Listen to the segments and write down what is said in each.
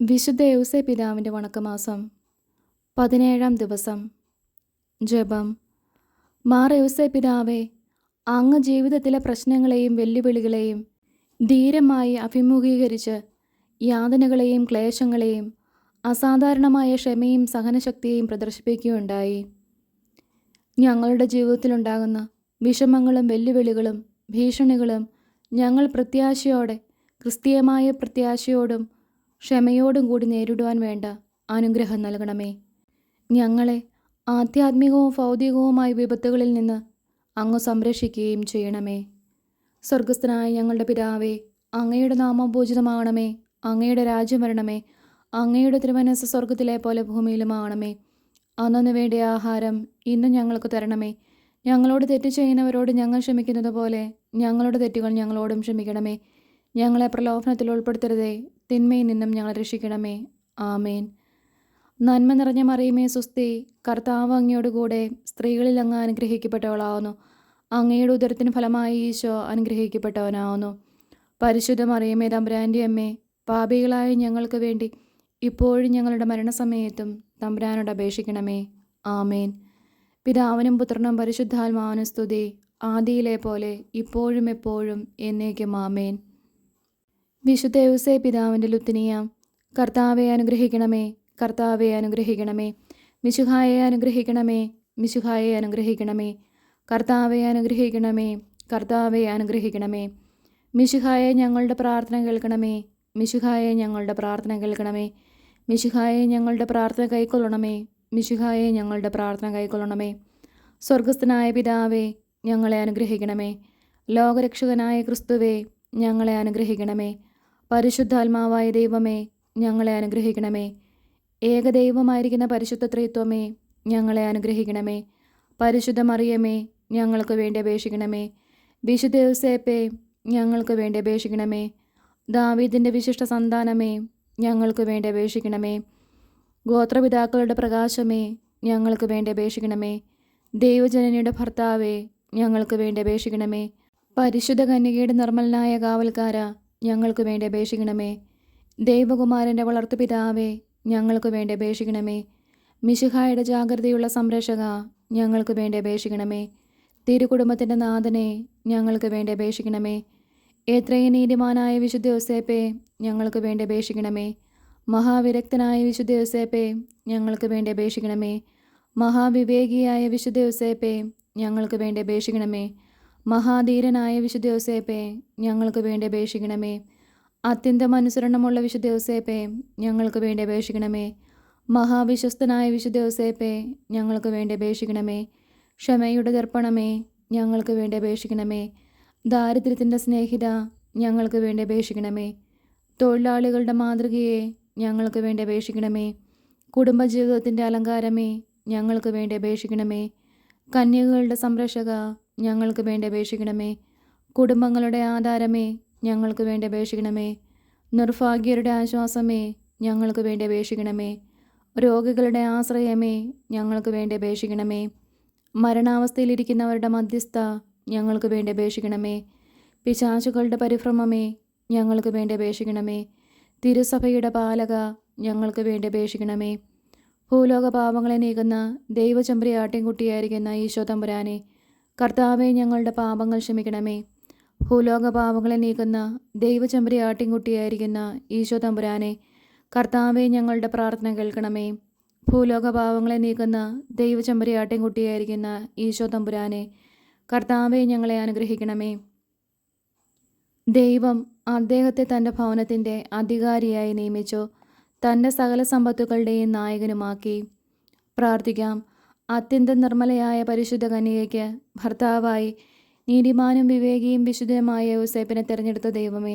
വിശുദ്ധ യൗസേ പിതാവിൻ്റെ വണക്കമാസം 17-ാം ദിവസം. ജപം. മാർ യൗസേ പിതാവേ, അങ്ങ് ജീവിതത്തിലെ പ്രശ്നങ്ങളെയും വെല്ലുവിളികളെയും ധീരമായി അഭിമുഖീകരിച്ച് യാതനകളെയും ക്ലേശങ്ങളെയും അസാധാരണമായ ക്ഷമയും സഹനശക്തിയെയും പ്രദർശിപ്പിക്കുകയുണ്ടായി. ഞങ്ങളുടെ ജീവിതത്തിലുണ്ടാകുന്ന വിഷമങ്ങളും വെല്ലുവിളികളും ഭീഷണികളും ഞങ്ങൾ പ്രത്യാശയോടെ, ക്രിസ്തീയമായ പ്രത്യാശയോടും ക്ഷമയോടും കൂടി നേരിടുവാൻ വേണ്ട അനുഗ്രഹം നൽകണമേ. ഞങ്ങളെ ആധ്യാത്മികവും ഭൗതികവുമായ വിപത്തുകളിൽ നിന്ന് അങ്ങ് സംരക്ഷിക്കുകയും ചെയ്യണമേ. സ്വർഗസ്ഥനായ ഞങ്ങളുടെ പിതാവേ, അങ്ങയുടെ നാമം പൂജിതമാകണമേ. അങ്ങയുടെ രാജ്യം വരണമേ. അങ്ങയുടെ തിരുമനസ്സ് സ്വർഗത്തിലെ പോലെ ഭൂമിയിലുമാകണമേ. അന്നന്ന് വേണ്ട ആഹാരം ഇന്ന് ഞങ്ങൾക്ക് തരണമേ. ഞങ്ങളോട് തെറ്റ് ചെയ്യുന്നവരോട് ഞങ്ങൾ ക്ഷമിക്കുന്നത് പോലെ ഞങ്ങളുടെ തെറ്റുകൾ ഞങ്ങളോടും ക്ഷമിക്കണമേ. ഞങ്ങളെ പ്രലോഭനത്തിൽ ഉൾപ്പെടുത്തരുതേ, തിന്മയിൽ നിന്നും ഞങ്ങളെ രക്ഷിക്കണമേ. ആമേൻ. നന്മ നിറഞ്ഞ മറിയമേ സുസ്തി, കർത്താവ് അങ്ങയോടുകൂടെ സ്ത്രീകളിൽ അങ്ങ് അനുഗ്രഹിക്കപ്പെട്ടവളാവുന്നു. അങ്ങയുടെ ഉദരത്തിന് ഫലമായി ഈശോ അനുഗ്രഹിക്കപ്പെട്ടവനാവുന്നു. പരിശുദ്ധ മറിയമേ തമ്പുരാൻ്റെ അമ്മേ, പാപികളായ ഞങ്ങൾക്ക് വേണ്ടി ഇപ്പോഴും ഞങ്ങളുടെ മരണസമയത്തും തമ്പുരാനോട് അപേക്ഷിക്കണമേ. ആമേൻ. പിതാവിനും പുത്രനും പരിശുദ്ധാത്മാവിനും സ്തുതി, ആദിയിലെ പോലെ ഇപ്പോഴും എപ്പോഴും എന്നേക്കും. ആമേൻ. വിശുദ്ധ യൗസേ പിതാവിൻ്റെ ലുത്തിനിയ. കർത്താവെ അനുഗ്രഹിക്കണമേ, കർത്താവെ അനുഗ്രഹിക്കണമേ. മിശിഹായെ അനുഗ്രഹിക്കണമേ, മിശിഹായെ അനുഗ്രഹിക്കണമേ. കർത്താവെ അനുഗ്രഹിക്കണമേ, കർത്താവെ അനുഗ്രഹിക്കണമേ. മിശിഹായെ ഞങ്ങളുടെ പ്രാർത്ഥന കേൾക്കണമേ, മിശിഹായെ ഞങ്ങളുടെ പ്രാർത്ഥന കേൾക്കണമേ. മിശിഹായെ ഞങ്ങളുടെ പ്രാർത്ഥന കൈക്കൊള്ളണമേ, മിശിഹായെ ഞങ്ങളുടെ പ്രാർത്ഥന കൈക്കൊള്ളണമേ. സ്വർഗസ്ഥനായ പിതാവേ, ഞങ്ങളെ അനുഗ്രഹിക്കണമേ. ലോകരക്ഷകനായ ക്രിസ്തുവേ, ഞങ്ങളെ അനുഗ്രഹിക്കണമേ. പരിശുദ്ധാത്മാവായ ദൈവമേ, ഞങ്ങളെ അനുഗ്രഹിക്കണമേ. ഏകദൈവമായിരിക്കുന്ന പരിശുദ്ധ ത്രിത്വമേ, ഞങ്ങളെ അനുഗ്രഹിക്കണമേ. പരിശുദ്ധ മറിയമേ, ഞങ്ങൾക്ക് വേണ്ടി അപേക്ഷിക്കണമേ. വിശുദ്ധ യൗസേപ്പേ, ഞങ്ങൾക്ക് വേണ്ടി അപേക്ഷിക്കണമേ. ദാവീദിൻ്റെ വിശിഷ്ട സന്താനമേ, ഞങ്ങൾക്ക് വേണ്ടി അപേക്ഷിക്കണമേ. ഗോത്രപിതാക്കളുടെ പ്രകാശമേ, ഞങ്ങൾക്ക് വേണ്ടി അപേക്ഷിക്കണമേ. ദൈവജനനിയുടെ ഭർത്താവേ, ഞങ്ങൾക്ക് വേണ്ടി അപേക്ഷിക്കണമേ. പരിശുദ്ധ കന്യകയുടെ നിർമ്മലനായ കാവൽക്കാര, ഞങ്ങൾക്ക് വേണ്ടി അപേക്ഷിക്കണമേ. ദൈവകുമാരൻ്റെ വളർത്തുപിതാവേ, ഞങ്ങൾക്ക് വേണ്ടി അപേക്ഷിക്കണമേ. മിശിഹായുടെ ജാഗ്രതയുള്ള സംരക്ഷക, ഞങ്ങൾക്ക് വേണ്ടി അപേക്ഷിക്കണമേ. തിരുകുടുംബത്തിൻ്റെ നാഥനെ, ഞങ്ങൾക്ക് വേണ്ടി അപേക്ഷിക്കണമേ. എത്രയും നീതിമാനായ വിശുദ്ധ യൗസേപ്പേ, ഞങ്ങൾക്ക് വേണ്ടി അപേക്ഷിക്കണമേ. മഹാവിരക്തനായ വിശുദ്ധ യൗസേപ്പേ, ഞങ്ങൾക്ക് വേണ്ടി അപേക്ഷിക്കണമേ. മഹാവിവേകിയായ വിശുദ്ധ യൗസേപ്പേ, ഞങ്ങൾക്ക് വേണ്ടി അപേക്ഷിക്കണമേ. മഹാധീരനായ വിശുദ്ധ യൗസേപ്പേ, ഞങ്ങൾക്ക് വേണ്ടി അപേക്ഷിക്കണമേ. അത്യന്തം അനുസരണമുള്ള വിശുദ്ധ യൗസേപ്പേ, ഞങ്ങൾക്ക് വേണ്ടി അപേക്ഷിക്കണമേ. മഹാവിശ്വസ്തനായ വിശുദ്ധ യൗസേപ്പേ, ഞങ്ങൾക്ക് വേണ്ടി അപേക്ഷിക്കണമേ. ക്ഷമയുടെ ദർപ്പണമേ, ഞങ്ങൾക്ക് വേണ്ടി അപേക്ഷിക്കണമേ. ദാരിദ്ര്യത്തിൻ്റെ സ്നേഹിത, ഞങ്ങൾക്ക് വേണ്ടി അപേക്ഷിക്കണമേ. തൊഴിലാളികളുടെ മാതൃകയെ, ഞങ്ങൾക്ക് വേണ്ടി അപേക്ഷിക്കണമേ. കുടുംബജീവിതത്തിൻ്റെ അലങ്കാരമേ, ഞങ്ങൾക്ക് വേണ്ടി അപേക്ഷിക്കണമേ. കന്യകകളുടെ സംരക്ഷക, ഞങ്ങൾക്ക് വേണ്ടി അപേക്ഷിക്കണമേ. കുടുംബങ്ങളുടെ ആധാരമേ, ഞങ്ങൾക്ക് വേണ്ടി അപേക്ഷിക്കണമേ. നിർഭാഗ്യരുടെ ആശ്വാസമേ, ഞങ്ങൾക്ക് വേണ്ടി അപേക്ഷിക്കണമേ. രോഗികളുടെ ആശ്രയമേ, ഞങ്ങൾക്ക് വേണ്ടി അപേക്ഷിക്കണമേ. മരണാവസ്ഥയിലിരിക്കുന്നവരുടെ മധ്യസ്ഥ, ഞങ്ങൾക്ക് വേണ്ടി അപേക്ഷിക്കണമേ. പിശാചുകളുടെ പരിഭ്രമമേ, ഞങ്ങൾക്ക് വേണ്ടി അപേക്ഷിക്കണമേ. തിരുസഭയുടെ പാലക, ഞങ്ങൾക്ക് വേണ്ടി അപേക്ഷിക്കണമേ. ഭൂലോക പാപങ്ങളെ നീക്കുന്ന ദൈവചമ്പരി ആട്ടിൻകുട്ടിയായിരിക്കുന്ന ഈശോ തമ്പുരാനെ, കർത്താവെ ഞങ്ങളുടെ പാപങ്ങൾ ക്ഷമിക്കണമേ. ഭൂലോക പാപങ്ങളെ നീക്കുന്ന ദൈവചമ്പരി ആട്ടിൻകുട്ടിയായിരിക്കുന്ന ഈശോ തമ്പുരാനെ, കർത്താവെ ഞങ്ങളുടെ പ്രാർത്ഥന കേൾക്കണമേ. ഭൂലോക പാപങ്ങളെ നീക്കുന്ന ദൈവചമ്പരി ആട്ടിൻകുട്ടിയായിരിക്കുന്ന ഈശോ തമ്പുരാനെ, കർത്താവെ ഞങ്ങളെ അനുഗ്രഹിക്കണമേ. ദൈവം അദ്ദേഹത്തെ തൻ്റെ ഭവനത്തിൻ്റെ അധികാരിയായി നിയമിച്ചു, തൻ്റെ സകല സമ്പത്തുകളുടെയും നായകനുമാക്കി. പ്രാർത്ഥിക്കാം. അത്യന്തം നിർമ്മലയായ പരിശുദ്ധ കന്യകയ്ക്ക് ഭർത്താവായി നീതിമാനും വിവേകിയും വിശുദ്ധയുമായ യൗസേപ്പിനെ തിരഞ്ഞെടുത്ത ദൈവമേ,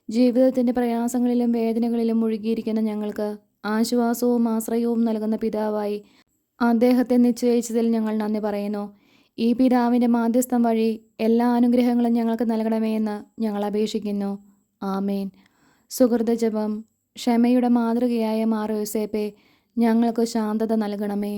ജീവിതത്തിൻ്റെ പ്രയാസങ്ങളിലും വേദനകളിലും മുഴുകിയിരിക്കുന്ന ഞങ്ങൾക്ക് ആശ്വാസവും ആശ്രയവും നൽകുന്ന പിതാവായി അദ്ദേഹത്തെ നിശ്ചയിച്ചതിൽ ഞങ്ങൾ നന്ദി പറയുന്നു. ഈ പിതാവിൻ്റെ മാധ്യസ്ഥം വഴി എല്ലാ അനുഗ്രഹങ്ങളും ഞങ്ങൾക്ക് നൽകണമേ എന്ന് ഞങ്ങൾ അപേക്ഷിക്കുന്നു. ആമേൻ. സുഹൃത ജപം. ക്ഷമയുടെ മാതൃകയായ മാർ യൗസേപ്പേ, ഞങ്ങൾക്ക് ശാന്തത നൽകണമേ.